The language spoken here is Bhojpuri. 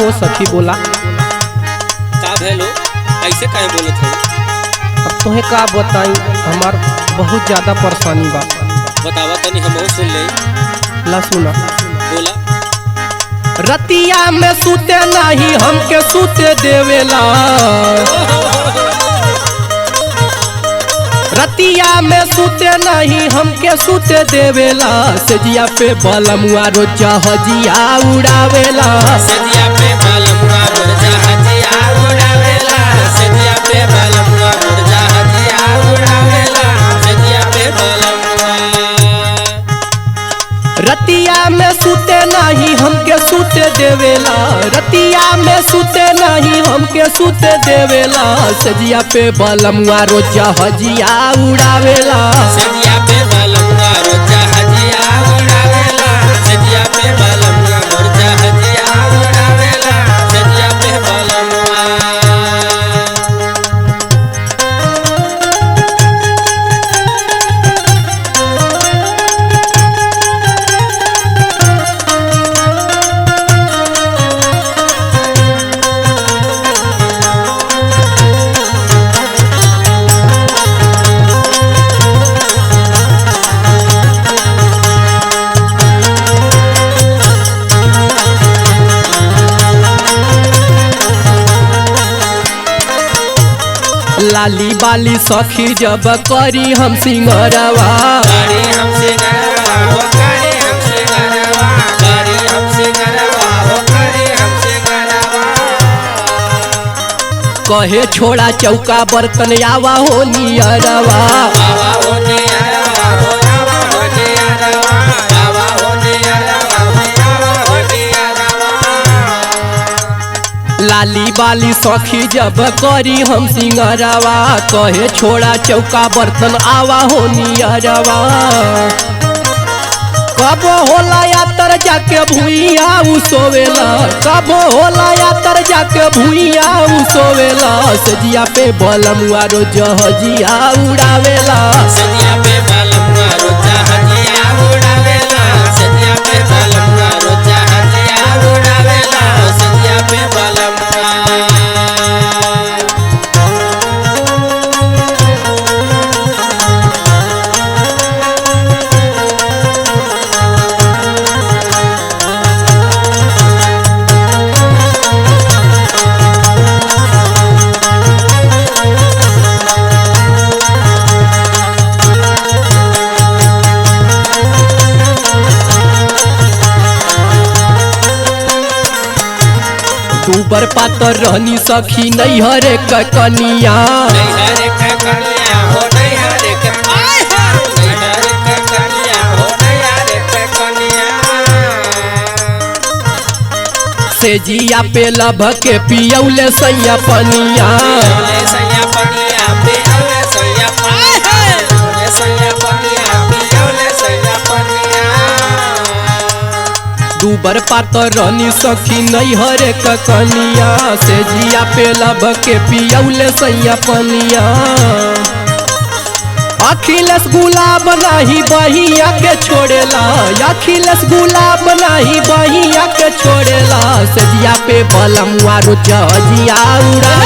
हो सखी बोला। का भेलो ऐसे काहे बोलत हो? अब तुम्हें का बताई, हमार बहुत ज्यादा परेशानी बा। बतावा तनी हमहू सुन ले। ला सुना। बोला। रतिया में सूते नहीं हमके सूते देवेला, रतिया में सूते नहीं हमके सूते देवेला, सजिया पे बलमुआ रोज हजिया उड़ावेला, सजिया पे बलमुआ रोज हजिया उड़ावेला, सजिया पे बलमुआ रोज हजिया उड़ावेला, सजिया पे बलमुआ। रतिया में सूते नहीं हमके सूते देवेला, रतिया में सूते नहीं हमके सूते देवेला, सजिया पे बलमुआ रोज हजिया उड़ावेला, सजिया पे बलमुआ रोज हजिया उड़ावेला, सजिया पे बलमुआ रोज हजिया उड़ावेला, सजिया पे बलमुआ। लाली बाली सखी जब करी हम सिंगरवा, करी हमसे गरवा हो, करी हमसे गरवा, करी हमसे गरवा हो, करी हमसे गरवा। कहे छोड़ा चौका बर्तन आवा हो नियरवा, आवा हो नियरवा हो, आवा हो नियरवा, आवा हो नियरवा हो, आवा हो नियरवा। लाली बाली सखी जब करी हम सिंगरवा, कहे छोड़ा चौका बर्तन आवा हो नियरवा, कब होला यातर जाके भूइया उ सोवेला, कब होला यातर जाके भूइया उ सोवेला, सजिया पे बलमुआ रोज हजिया उड़ावेला, सजिया पे बलमुआ रोज हजिया उड़ावेला, सजिया पे बलमुआ रोज हजिया उड़ावेला, सजिया पे बलमुआ। दूबर पातर रहनी सखी नैहर कनिया, नैहर के कनिया हो, नैहर के आय हो, नैहर के कनिया हो, नैहर के कनिया। सेजिया पे लभ के पियौले सैया पनिया, पियौले सैया पनिया, पियौले सैया आय हो, पियौले सैया पनिया, पियौले सैया पनिया। दूबर पातर रहनी सखी नैहर कनिया, सेजिया पे लभ के पियौले सैया पनिया, अखिलेश गुलाब नाही बहिया के छोड़ेला, अखिलेश गुलाब नाही बहिया के छोड़ेला, सजिया पे बलमुआ रोज हजिया उड़ा